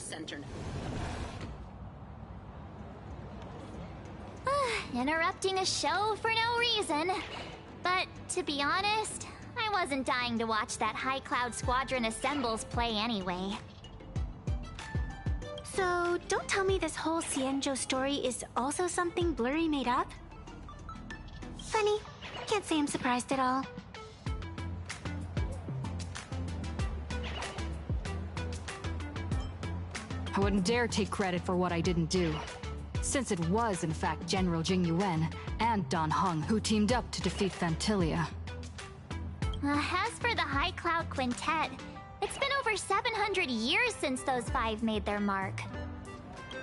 center now. Interrupting a show for no reason. But to be honest, I wasn't dying to watch that High Cloud Squadron Assembles play anyway. So, don't tell me this whole Xianzhou story is also something Blurry made up? Funny. Can't say I'm surprised at all. I wouldn't dare take credit for what I didn't do, since it was in fact General Jing Yuan and Dan Heng who teamed up to defeat Phantilia. As for the High Cloud Quintet, it's been over 700 years since those five made their mark.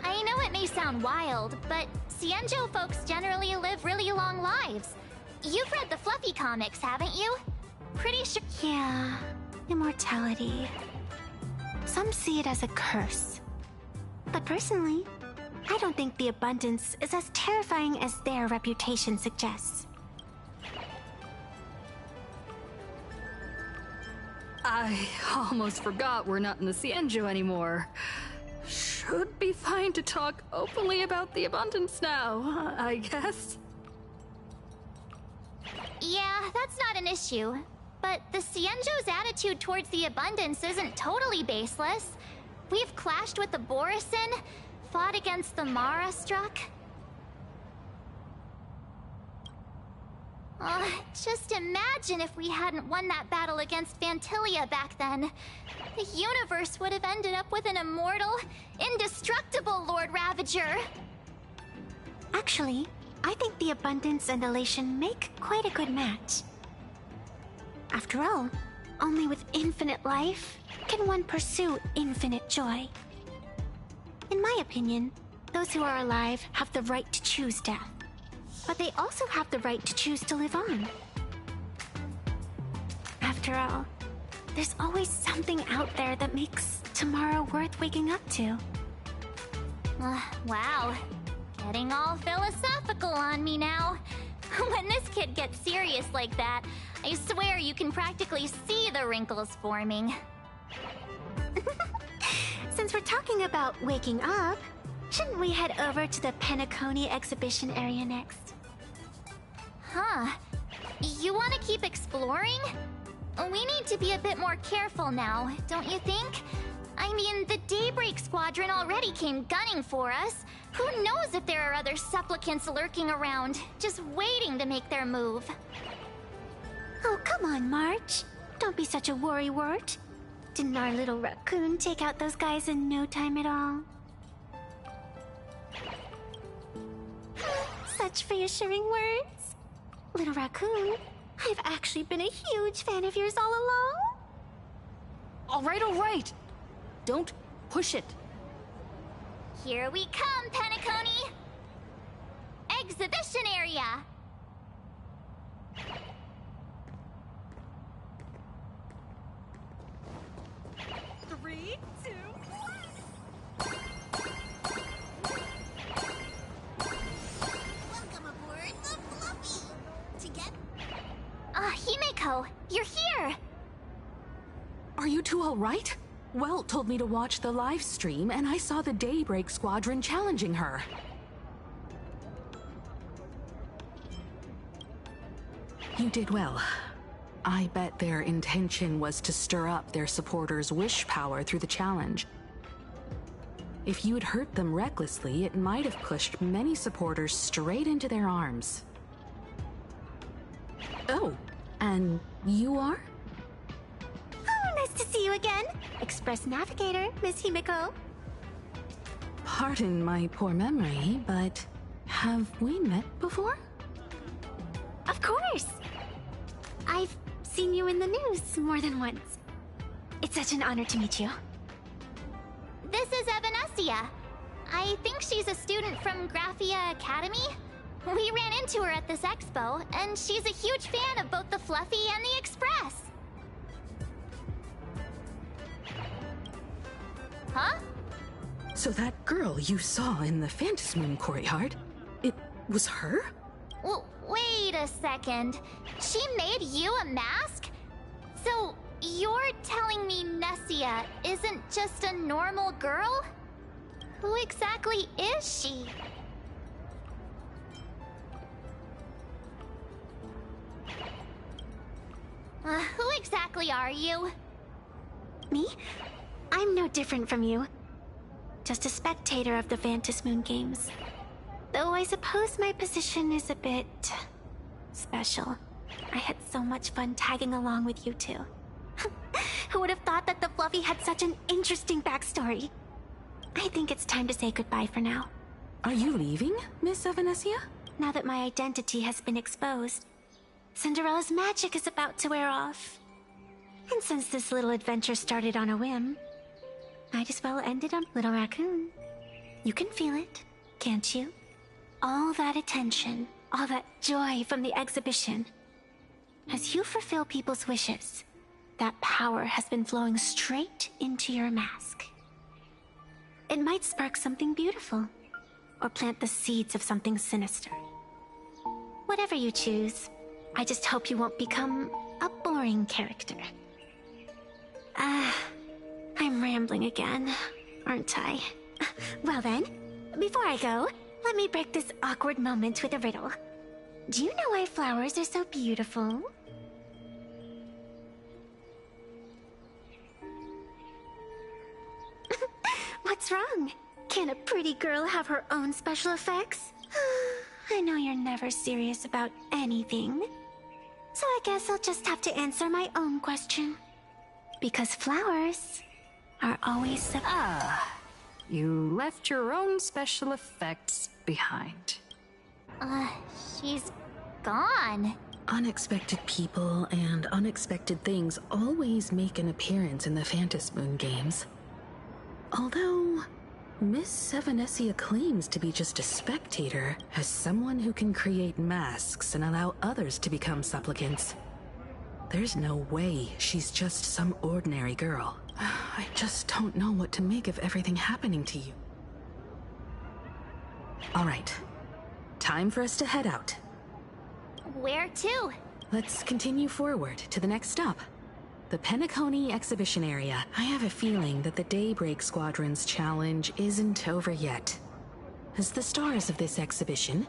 I know it may sound wild, but Xianzhou folks generally live really long lives. You've read the Fluffy comics, haven't you? Pretty sure— Yeah, immortality. Some see it as a curse. But personally, I don't think the abundance is as terrifying as their reputation suggests. I almost forgot we're not in the Xianzhou anymore. Should be fine to talk openly about the abundance now, I guess. Yeah, that's not an issue. But the Xianzhou's attitude towards the abundance isn't totally baseless. We've clashed with the Borisin, fought against the Mara Struck. Just imagine if we hadn't won that battle against Phantilia back then. The universe would have ended up with an immortal, indestructible Lord Ravager. Actually, I think the abundance and elation make quite a good match. After all, only with infinite life can one pursue infinite joy. In my opinion, those who are alive have the right to choose death. But they also have the right to choose to live on. After all, there's always something out there that makes tomorrow worth waking up to. Wow. Getting all philosophical on me now. When this kid gets serious like that, I swear you can practically see the wrinkles forming. Since we're talking about waking up, shouldn't we head over to the Penacony exhibition area next? Huh. You want to keep exploring? We need to be a bit more careful now, don't you think? I mean, the Daybreak Squadron already came gunning for us. Who knows if there are other supplicants lurking around, just waiting to make their move. Oh, come on, March. Don't be such a worrywart. Didn't our little raccoon take out those guys in no time at all? Such reassuring words. Little raccoon, I've actually been a huge fan of yours all along. All right. Don't push it. Here we come, Penacony! Exhibition area! Three, two, one. Welcome aboard the Fluffy! To get... Himeko, you're here! Are you two all right? Welt told me to watch the live stream, and I saw the Daybreak Squadron challenging her. You did well. I bet their intention was to stir up their supporters' wish power through the challenge. If you had hurt them recklessly, it might have pushed many supporters straight into their arms. Oh, and you are? Oh, nice to see you again. Express Navigator, Miss Himeko. Pardon my poor memory, but have we met before? Of course. I've seen you in the news more than once. It's such an honor to meet you. This is Evanescia. I think she's a student from Graphia Academy. We ran into her at this expo, and she's a huge fan of both the Fluffy and the Express. Huh? So that girl you saw in the Phantasmoon courtyard, it was her? Well, wait a second. She made you a mask? So, you're telling me Nessia isn't just a normal girl? Who exactly is she? Who exactly are you? Me? I'm no different from you. Just a spectator of the Vantis Moon Games. Though I suppose my position is a bit... special. I had so much fun tagging along with you two. Who would have thought that the Fluffy had such an interesting backstory? I think it's time to say goodbye for now. Are you leaving, Miss Evanesia? Now that my identity has been exposed, Cinderella's magic is about to wear off. And since this little adventure started on a whim, might as well end it on Little Raccoon. You can feel it, can't you? All that attention, all that joy from the exhibition. As you fulfill people's wishes, that power has been flowing straight into your mask. It might spark something beautiful, or plant the seeds of something sinister. Whatever you choose, I just hope you won't become a boring character. I'm rambling again, aren't I? Well then, before I go, let me break this awkward moment with a riddle. Do you know why flowers are so beautiful? What's wrong? Can a pretty girl have her own special effects? I know you're never serious about anything. So I guess I'll just have to answer my own question. Because flowers are always so... You left your own special effects behind. She's gone. Unexpected people and unexpected things always make an appearance in the Vantis Moon Games. Although, Miss Evanesia claims to be just a spectator, as someone who can create masks and allow others to become supplicants. There's no way she's just some ordinary girl. I just don't know what to make of everything happening to you. All right, time for us to head out. Where to? Let's continue forward to the next stop. The Penacony exhibition area. I have a feeling that the Daybreak Squadron's challenge isn't over yet. As the stars of this exhibition,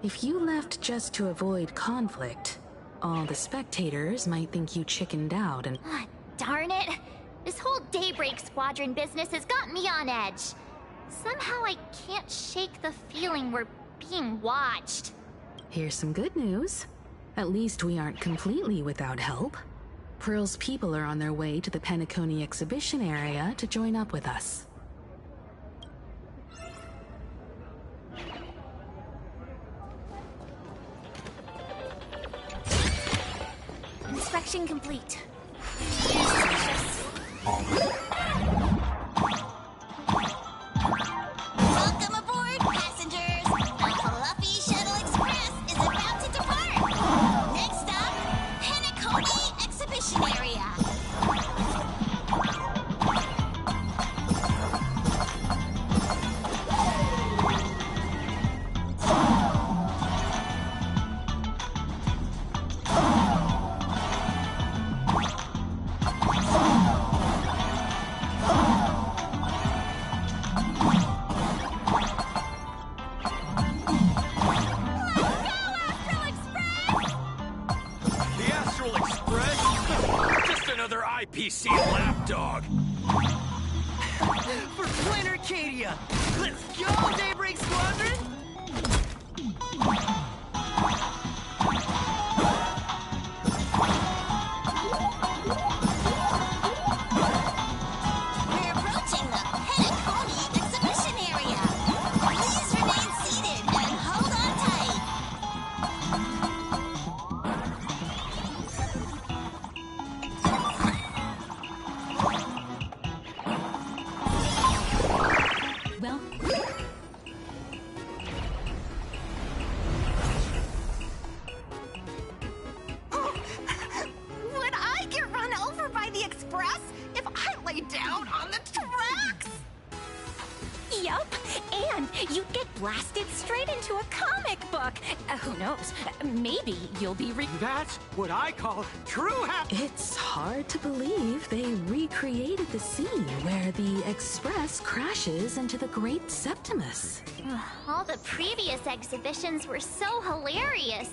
if you left just to avoid conflict, all the spectators might think you chickened out and... Darn it! This whole Daybreak Squadron business has got me on edge. Somehow I can't shake the feeling we're being watched. Here's some good news. At least we aren't completely without help. Pearl's people are on their way to the Penacony exhibition area to join up with us. Inspection complete. Welcome aboard, passengers! The Fluffy Shuttle Express is about to depart! Next stop, Penacony Exhibition Area! PC lapdog. For Planet Arcadia! Let's go, Daybreak Squadron! We're approaching the Penacony Exhibition Area. Please remain seated and hold on tight. Well... fun. You'd get blasted straight into a comic book. Who knows? Maybe you'll be That's what I call true It's hard to believe they recreated the scene where the Express crashes into the Great Septimus. All the previous exhibitions were so hilarious,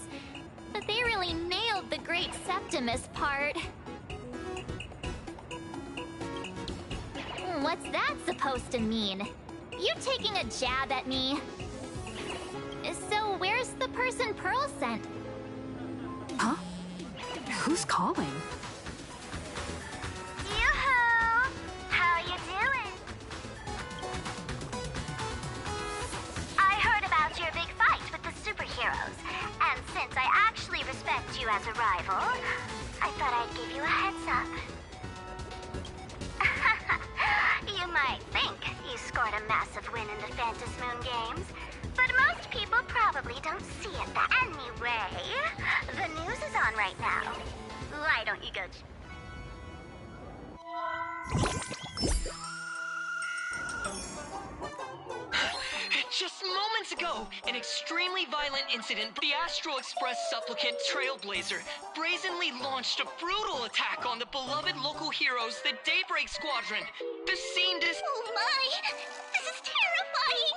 but they really nailed the Great Septimus part. What's that supposed to mean? You taking a jab at me? So where's the person Pearl sent? Huh? Who's calling? Yoo-hoo! How you doing? I heard about your big fight with the superheroes, and since I actually respect you as a rival, I thought I'd give you a heads up. You might think you scored a massive win in the Phantom Moon Games, but most people probably don't see it that anyway. The news is on right now. Why don't you go? Just moments ago, an extremely violent incident. The Astral Express supplicant Trailblazer brazenly launched a brutal attack on the beloved local heroes, the Daybreak Squadron. The scene Oh my! This is terrifying!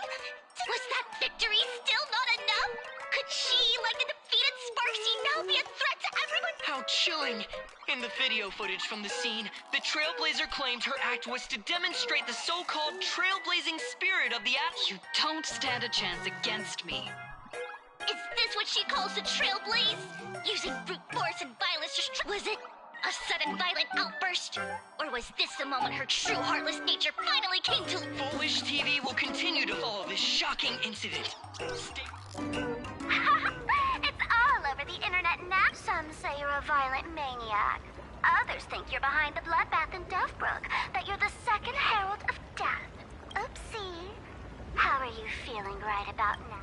Was that victory still not enough? Could she, like the defeated Sparksy, now be a threat to everyone? How chilling! In the video footage from the scene, the Trailblazer claimed her act was to demonstrate the so-called trailblazing spirit of the You don't stand a chance against me. Is this what she calls a trailblaze? Using brute force and violence to Was it a sudden violent outburst? Or was this the moment her true heartless nature finally came to... Foolish TV will continue to follow this shocking incident. It's all over the internet now. Some say you're a violent maniac. Others think you're behind the bloodbath in Duffbrook, that you're the second herald of death. Oopsie. How are you feeling right about now?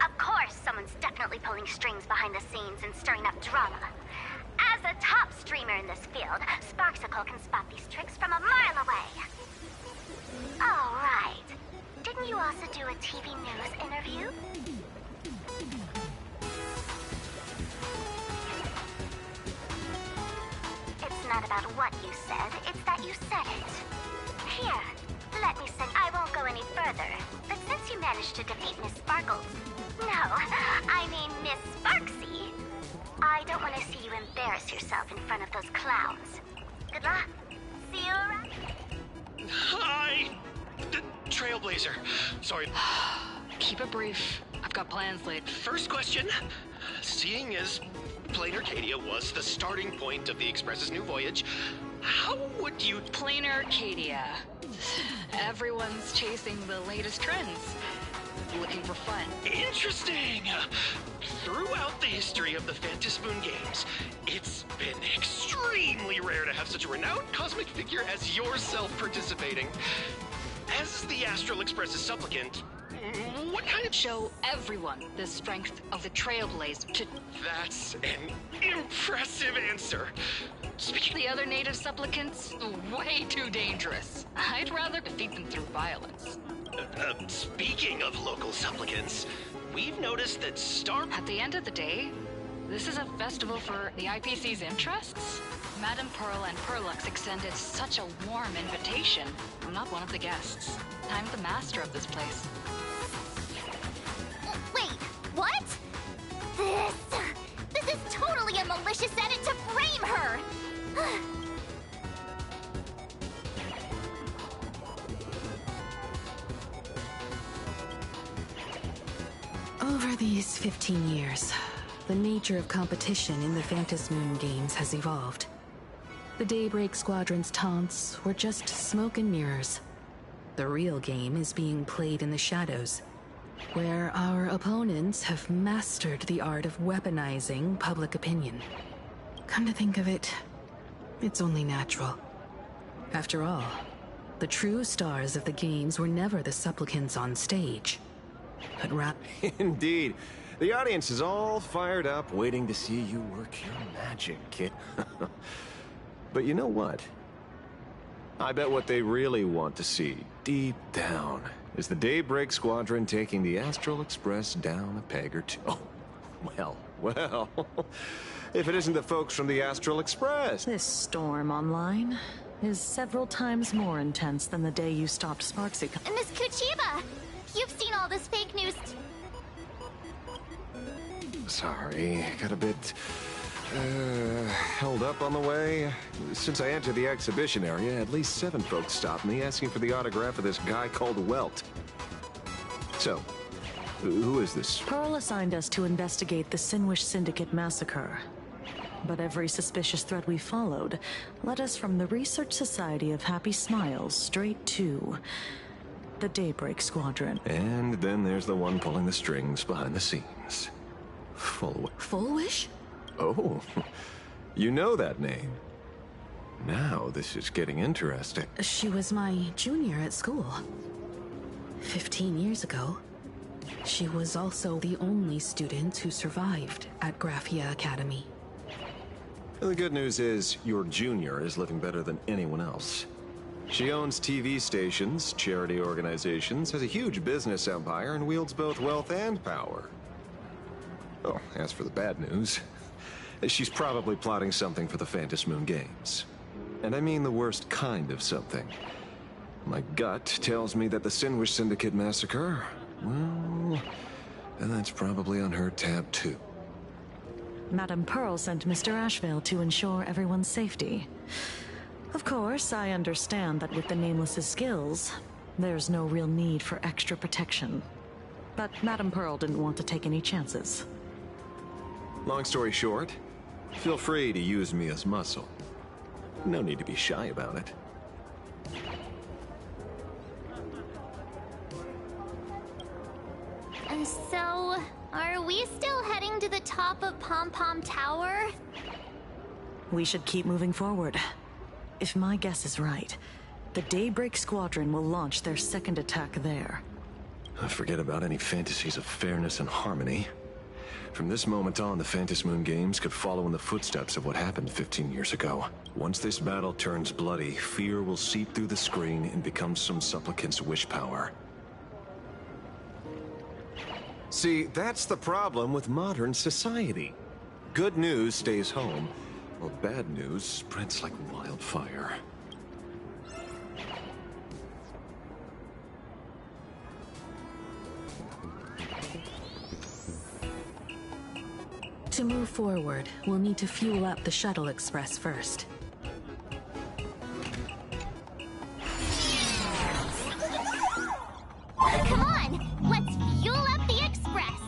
Of course, someone's definitely pulling strings behind the scenes and stirring up drama. As a top streamer in this field, Sparksicle can spot these tricks from a mile away. Oh, right. Didn't you also do a TV news interview? It's not about what you said, it's that you said it. Here, let me send... I won't go any further, but since you managed to defeat Miss Sparkles... No, I mean Miss Sparksy. I don't want to see you embarrass yourself in front of those clowns. Good luck. See you around. Hi! Trailblazer. Sorry. Keep it brief. I've got plans later. First question. Seeing as Plain Arcadia was the starting point of the Express's new voyage, how would you... Plain Arcadia. Everyone's chasing the latest trends. Looking for fun. Interesting! Throughout the history of the Phantom Moon Games, it's been extremely rare to have such a renowned cosmic figure as yourself participating. As the Astral Express's supplicant, what kind of... Show everyone the strength of the Trailblazer. That's an impressive answer. Speaking... The other native supplicants, way too dangerous. I'd rather defeat them through violence. Speaking of local supplicants, we've noticed that At the end of the day, this is a festival for the IPC's interests. Madame Pearl and Perlux extended such a warm invitation. I'm not one of the guests. I'm the master of this place. Wait, what? This is totally a malicious edit to frame her! Over these 15 years, the nature of competition in the Phantom Moon Games has evolved. The Daybreak Squadron's taunts were just smoke and mirrors. The real game is being played in the shadows, where our opponents have mastered the art of weaponizing public opinion. Come to think of it, it's only natural. After all, the true stars of the games were never the supplicants on stage, but Indeed. The audience is all fired up, waiting to see you work your magic, kid. But you know what? I bet what they really want to see, deep down, is the Daybreak Squadron taking the Astral Express down a peg or two. Oh, well, if it isn't the folks from the Astral Express. This storm online is several times more intense than the day you stopped Sparksy. Miss Kuchiba, you've seen all this fake news. Sorry, got a bit held up on the way. Since I entered the exhibition area, at least 7 folks stopped me asking for the autograph of this guy called Welt. So, who is this? Pearl assigned us to investigate the Sinwish Syndicate massacre. But every suspicious thread we followed led us from the Research Society of Happy Smiles straight to the Daybreak Squadron. And then there's the one pulling the strings behind the scenes. Fullwish? Oh, you know that name. Now this is getting interesting. She was my junior at school. 15 years ago. She was also the only student who survived at Graphia Academy. The good news is, your junior is living better than anyone else. She owns TV stations, charity organizations, has a huge business empire, and wields both wealth and power. Oh, as for the bad news, she's probably plotting something for the Fantasmoon Games. And I mean the worst kind of something. My gut tells me that the Sinwish Syndicate massacre, well, that's probably on her tab too. Madame Pearl sent Mr. Ashvale to ensure everyone's safety. Of course, I understand that with the Nameless's skills, there's no real need for extra protection. But Madame Pearl didn't want to take any chances. Long story short, feel free to use me as muscle. No need to be shy about it. So, are we still heading to the top of Pom Pom Tower? We should keep moving forward. If my guess is right, the Daybreak Squadron will launch their second attack there. Forget about any fantasies of fairness and harmony. From this moment on, the Fantasmoon Games could follow in the footsteps of what happened 15 years ago. Once this battle turns bloody, fear will seep through the screen and become some supplicant's wish power. See, that's the problem with modern society. Good news stays home, while bad news spreads like wildfire. To move forward, we'll need to fuel up the Shuttle Express first. Come on, let's fuel up the Express!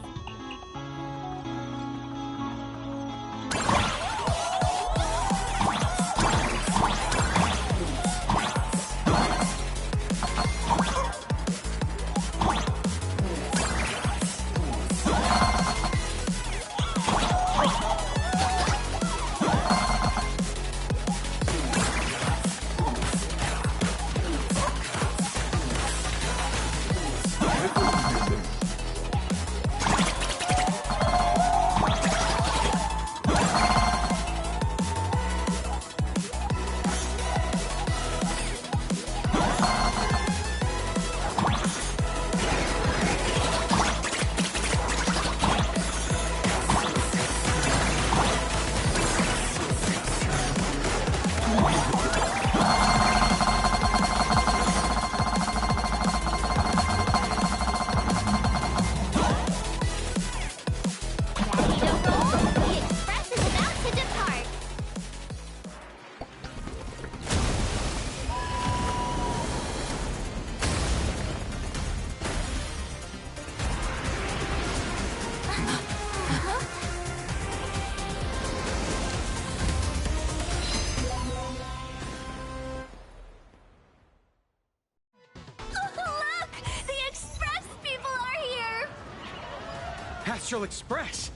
Astral Express!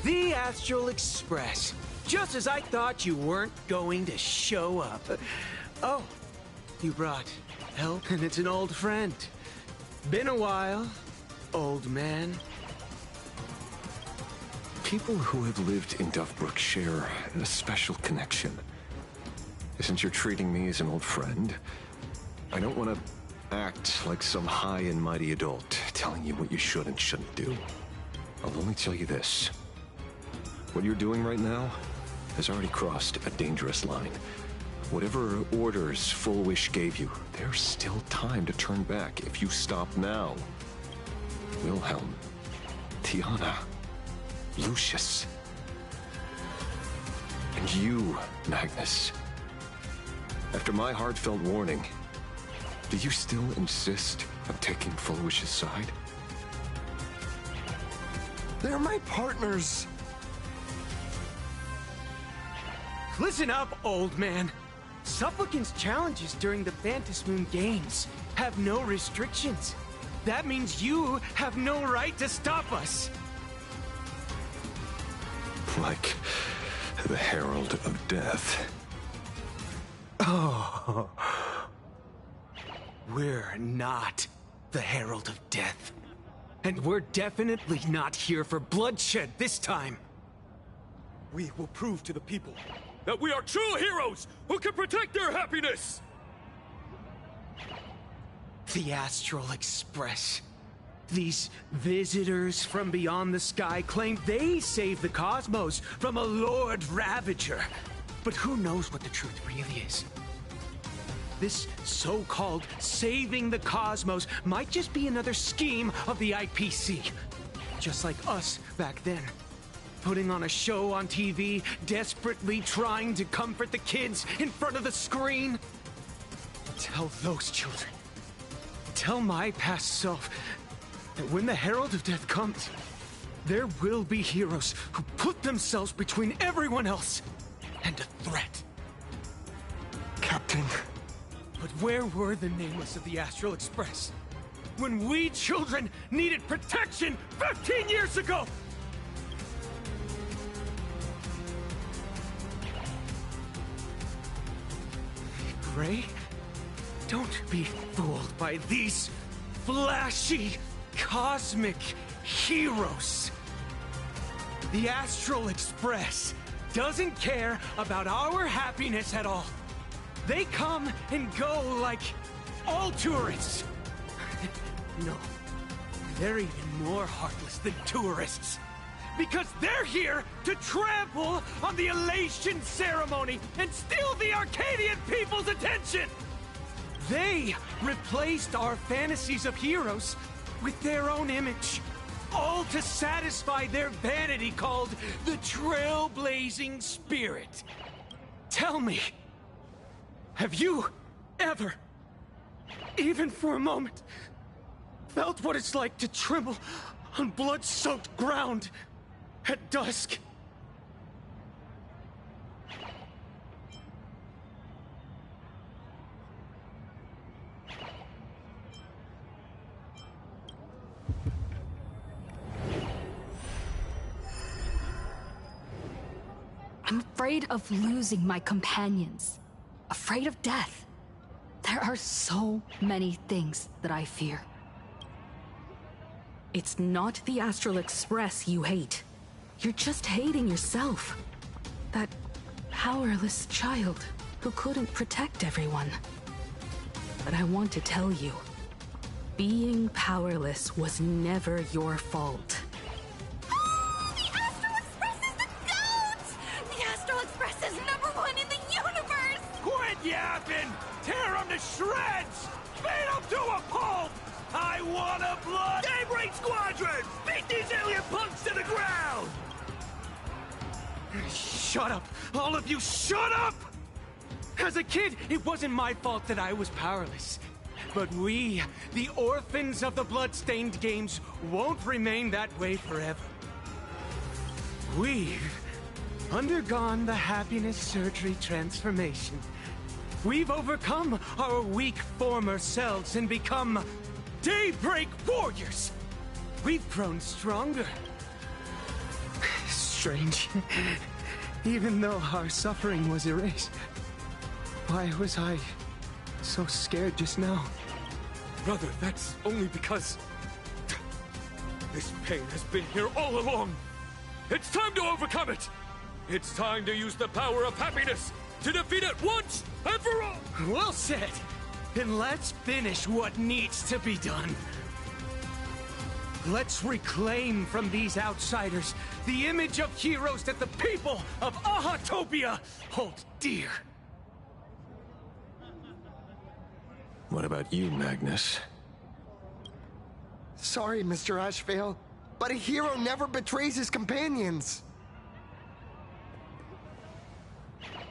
The Astral Express. Just as I thought you weren't going to show up. Oh, you brought help, and it's an old friend. Been a while, old man. People who have lived in Duffbrook share a special connection. Since you're treating me as an old friend, I don't want to act like some high and mighty adult telling you what you should and shouldn't do. I'll only tell you this. What you're doing right now has already crossed a dangerous line. Whatever orders Full Wish gave you, there's still time to turn back if you stop now. Wilhelm, Tiana, Lucius, and you, Magnus. After my heartfelt warning, do you still insist on taking Full Wish's side? They're my partners. Listen up, old man. Supplicants' challenges during the Phantasmoon Games have no restrictions. That means you have no right to stop us. Like the Herald of Death. Oh. We're not the Herald of Death. And we're definitely not here for bloodshed this time. We will prove to the people that we are true heroes who can protect their happiness! The Astral Express. These visitors from beyond the sky claim they saved the cosmos from a Lord Ravager. But who knows what the truth really is? This so-called saving the cosmos might just be another scheme of the IPC. Just like us back then. Putting on a show on TV, desperately trying to comfort the kids in front of the screen. Tell those children. Tell my past self that when the Herald of Death comes, there will be heroes who put themselves between everyone else and a threat. Captain. But where were the nameless of the Astral Express when we children needed protection 15 years ago? Gray, don't be fooled by these flashy, cosmic heroes. The Astral Express doesn't care about our happiness at all. They come and go like all tourists. No, they're even more heartless than tourists. Because they're here to trample on the elation ceremony and steal the Arcadian people's attention! They replaced our fantasies of heroes with their own image, all to satisfy their vanity called the Trailblazing Spirit. Tell me, have you ever, even for a moment, felt what it's like to tremble on blood-soaked ground at dusk? I'm afraid of losing my companions. Afraid of death. There are so many things that I fear. It's not the Astral Express you hate. You're just hating yourself. That powerless child who couldn't protect everyone. But I want to tell you, being powerless was never your fault. The Astral Express is the GOAT! The Astral Express is #1 in the universe! Quit yapping! Tear them to shreds! Beat them to a pulp! I want a blood! Daybreak Squadron! Beat these alien punks to the ground! Shut up! All of you, shut up! As a kid, it wasn't my fault that I was powerless. But we, the orphans of the Bloodstained Games, won't remain that way forever. We've undergone the happiness surgery transformation. We've overcome our weak former selves and become Daybreak Warriors! We've grown stronger. Strange. Even though our suffering was erased, why was I so scared just now? Brother, that's only because... this pain has been here all along. It's time to overcome it! It's time to use the power of happiness to defeat it once and for all! Well said! Then let's finish what needs to be done. Let's reclaim from these outsiders the image of heroes that the people of Ahatopia hold dear. What about you, Magnus? Sorry, Mr. Ashvale, but a hero never betrays his companions.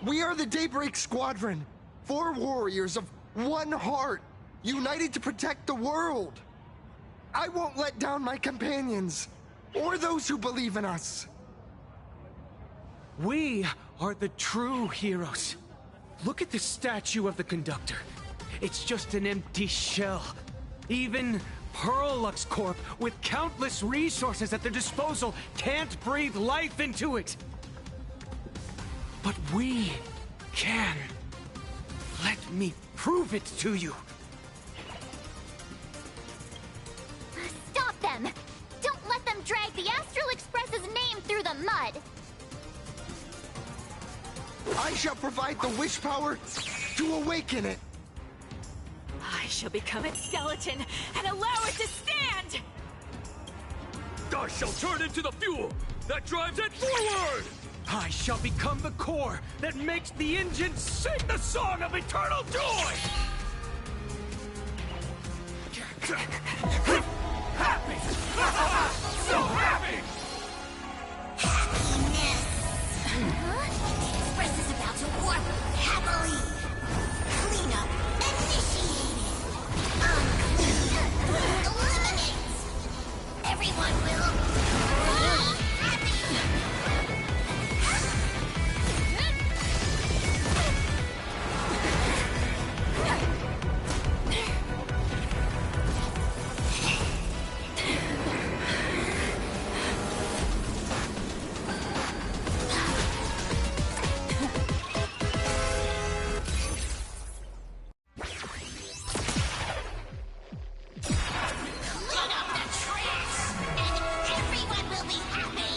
We are the Daybreak Squadron, 4 warriors of one heart, united to protect the world. I won't let down my companions, or those who believe in us. We are the true heroes. Look at the statue of the conductor. It's just an empty shell. Even Pearlux Corp, with countless resources at their disposal, can't breathe life into it. But we can. Let me prove it to you. Stop them! Don't let them drag the Astral Express's name through the mud! I shall provide the wish power to awaken it. I shall become its skeleton and allow it to stand! I shall turn into the fuel that drives it forward! I shall become the core that makes the engine sing the song of eternal joy! Happy! So happy! Happiness! The Express is about to warp happily! Cleanup initiated! Unclean! Eliminate! Everyone will... happy! Clean up the trash, and everyone will be happy.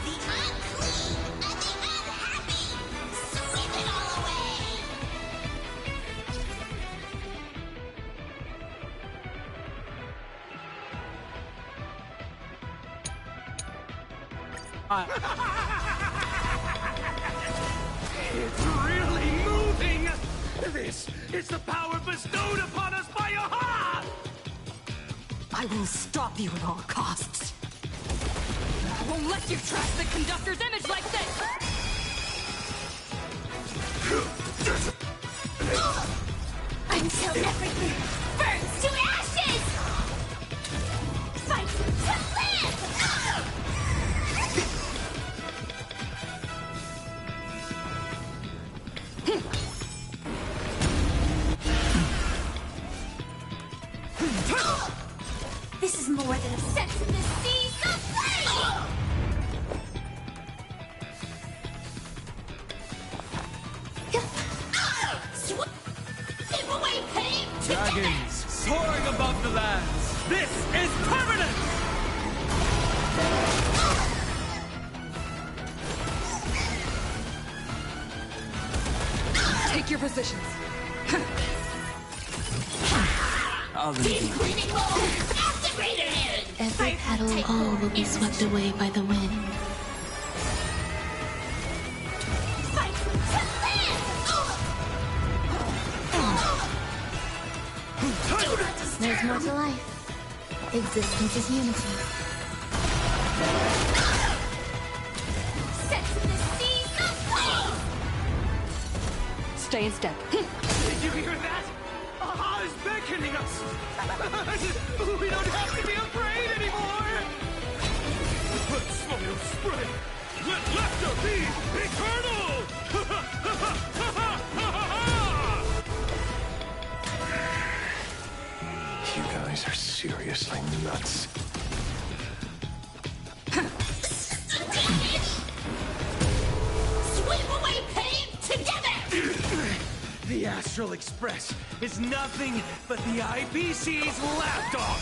The unclean and the unhappy, sweep it all away. It's really moving! This is the power bestowed upon us by Aha! I will stop you at all costs. I won't let you trash the conductor's image like this! Until everything burns to ashes! Fight to live! This is more than a sense of the seas of flame! Sweep away pain together! Dragons soaring above the lands! This is permanent! Take your positions. Cleaning mode activated! Every petal, all will be swept away by the wind. Fight to live! There's more to life. Existence is unity. Sense of the seas of flame! Stay in step. Did you hear that? Aha is beckoning us! We don't have to be afraid anymore! Let smile spread! Let laughter be eternal! You guys are seriously nuts. Sweep away pain together! The Astral Express is nothing but the IPC's lapdog!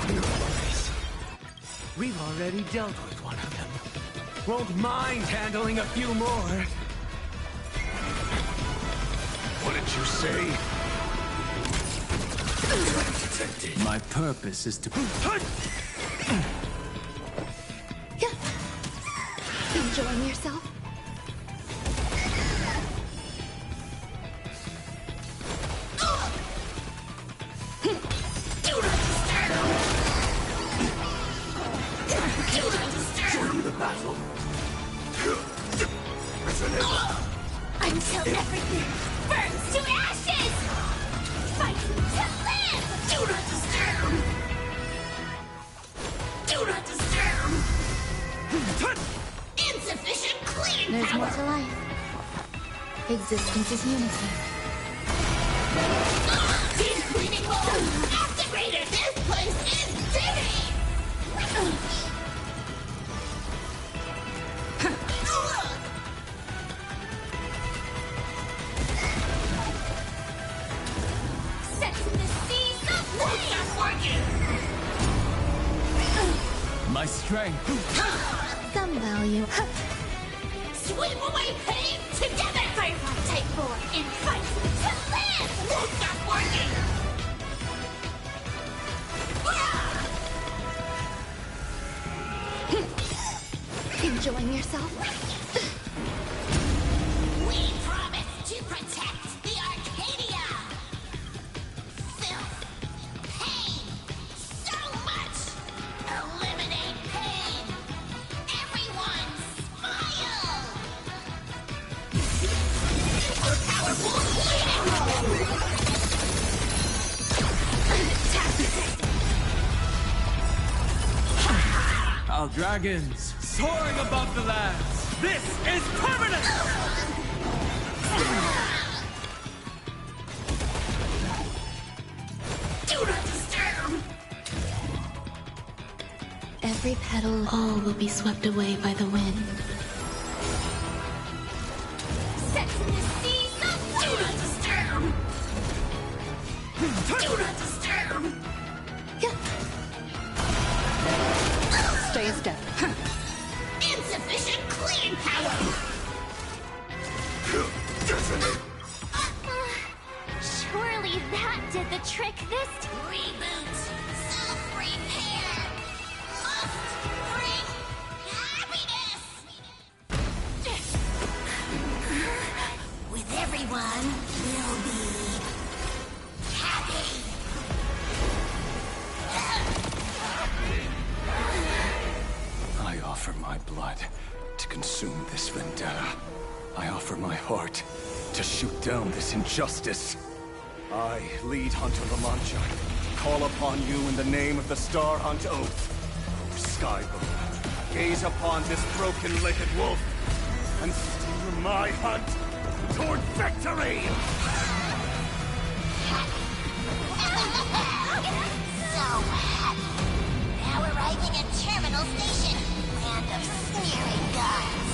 No worries. We've already dealt with one of them. Won't mind handling a few more. What did you say? My purpose is to... Enjoying yourself? Until everything burns to ashes! Fight to live! Do not disturb! Do not disturb! Insufficient clean There's power! more to life. Existence is unity. Deep cleaning mode activated! This place is dirty! My strength. Some value. Sweep away pain together! Firefly Type 4 in fight to live! Won't stop working! Enjoying yourself? We promise to protect the Arcadia! Filth! Pain! So much! Eliminate pain! Everyone smile! Super powerful cleaning mode! Our dragons soaring above the lands. This is permanent! Do not disturb! Every petal, all will be swept away by the wind. Set in the seas of do not disturb! Do not disturb! Stay a step. Insufficient clean power! Surely that did the trick this time. Reboot! Self-repair! Must bring happiness! With everyone, we'll be happy! I offer my blood to consume this vendetta. I offer my heart to shoot down this injustice. I, lead Hunter La Mancha, call upon you in the name of the Star Hunt Oath. Skybow, gaze upon this broken-legged wolf and steer my hunt toward victory! So happy! Now arriving at Terminal Station, land of sneering gods.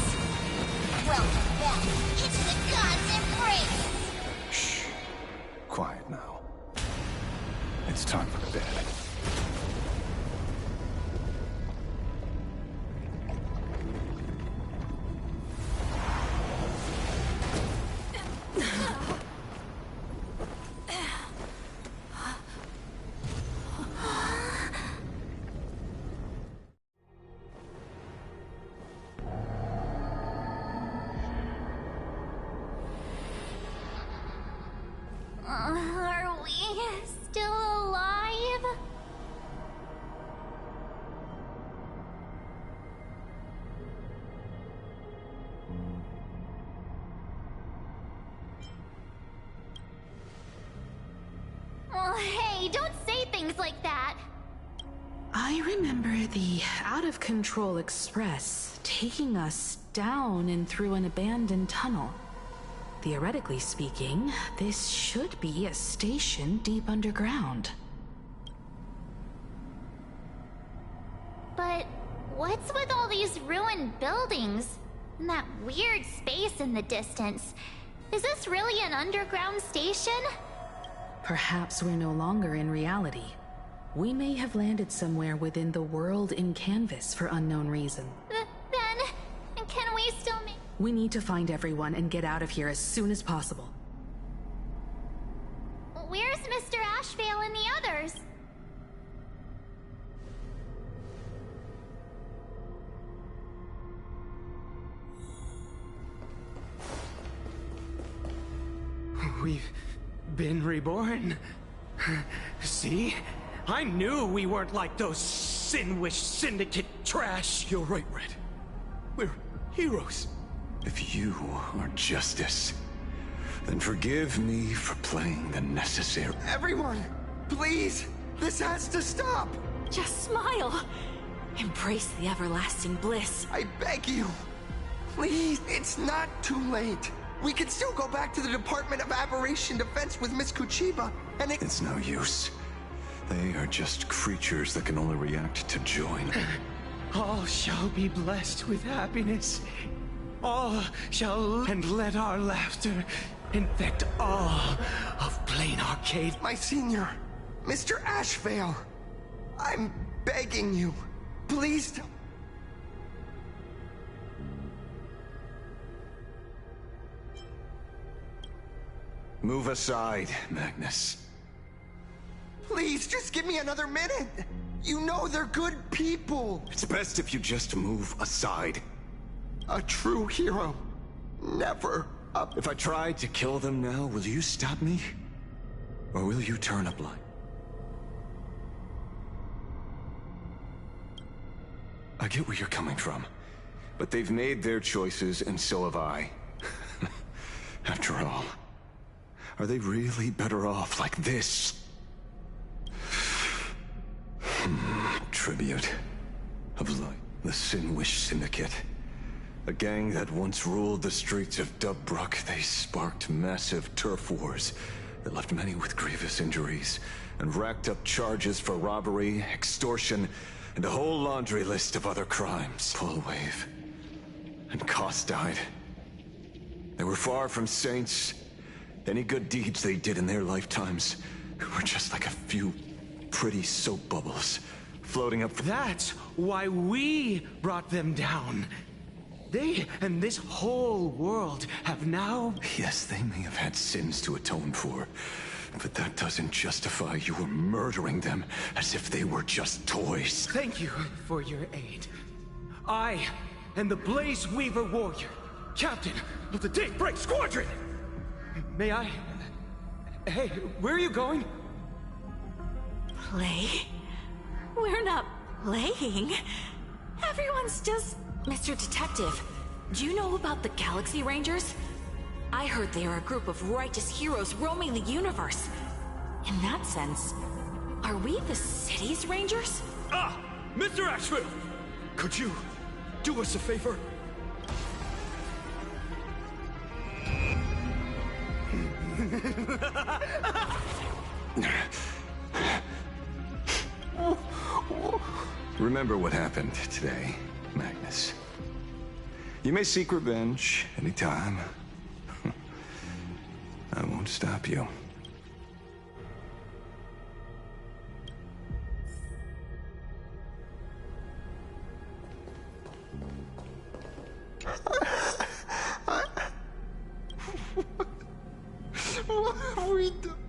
Welcome back into the gods' embrace! Shh. Quiet now. It's time for bed. Are we still alive? Oh, hey, don't say things like that. I remember the out-of-control express taking us down and through an abandoned tunnel. Theoretically speaking, this should be a station deep underground. But what's with all these ruined buildings? And that weird space in the distance? Is this really an underground station? Perhaps we're no longer in reality. We may have landed somewhere within the world in canvas for unknown reason. Then, can we still make... We need to find everyone and get out of here as soon as possible. Where's Mr. Ashvale and the others? We've been reborn. See? I knew we weren't like those Sinwish Syndicate trash. You're right, Red. We're heroes. If you are justice, then forgive me for playing the necessary... Everyone, please! This has to stop! Just smile. Embrace the everlasting bliss. I beg you. Please, it's not too late. We can still go back to the Department of Aberration Defense with Miss Kuchiba, and It's no use. They are just creatures that can only react to joy. All shall be blessed with happiness. All shall... And let our laughter infect all of Plain Arcade. My senior, Mr. Ashvale, I'm begging you, please don't... Move aside, Magnus. Please, just give me another minute. You know they're good people. It's best if you just move aside. A true hero. Never up. If I tried to kill them now, will you stop me? Or will you turn a blind? I get where you're coming from. But they've made their choices, and so have I. After all, are they really better off like this? Tribute of light. The Sinwish Syndicate. A gang that once ruled the streets of Dubbrook. They sparked massive turf wars that left many with grievous injuries and racked up charges for robbery, extortion, and a whole laundry list of other crimes. Full wave. And Koss died. They were far from saints. Any good deeds they did in their lifetimes were just like a few pretty soap bubbles floating up. That's why we brought them down. They and this whole world have now... Yes, they may have had sins to atone for, but that doesn't justify your murdering them as if they were just toys. Thank you for your aid. I am the Blaze Weaver Warrior, captain of the Daybreak Squadron! May I... Hey, where are you going? Play? We're not playing. Everyone's just... Mr. Detective, do you know about the Galaxy Rangers? I heard they are a group of righteous heroes roaming the universe. In that sense, are we the city's rangers? Ah! Mr. Ashville! Could you do us a favor? Remember what happened today, Magnus. You may seek revenge anytime. I won't stop you. What have we done?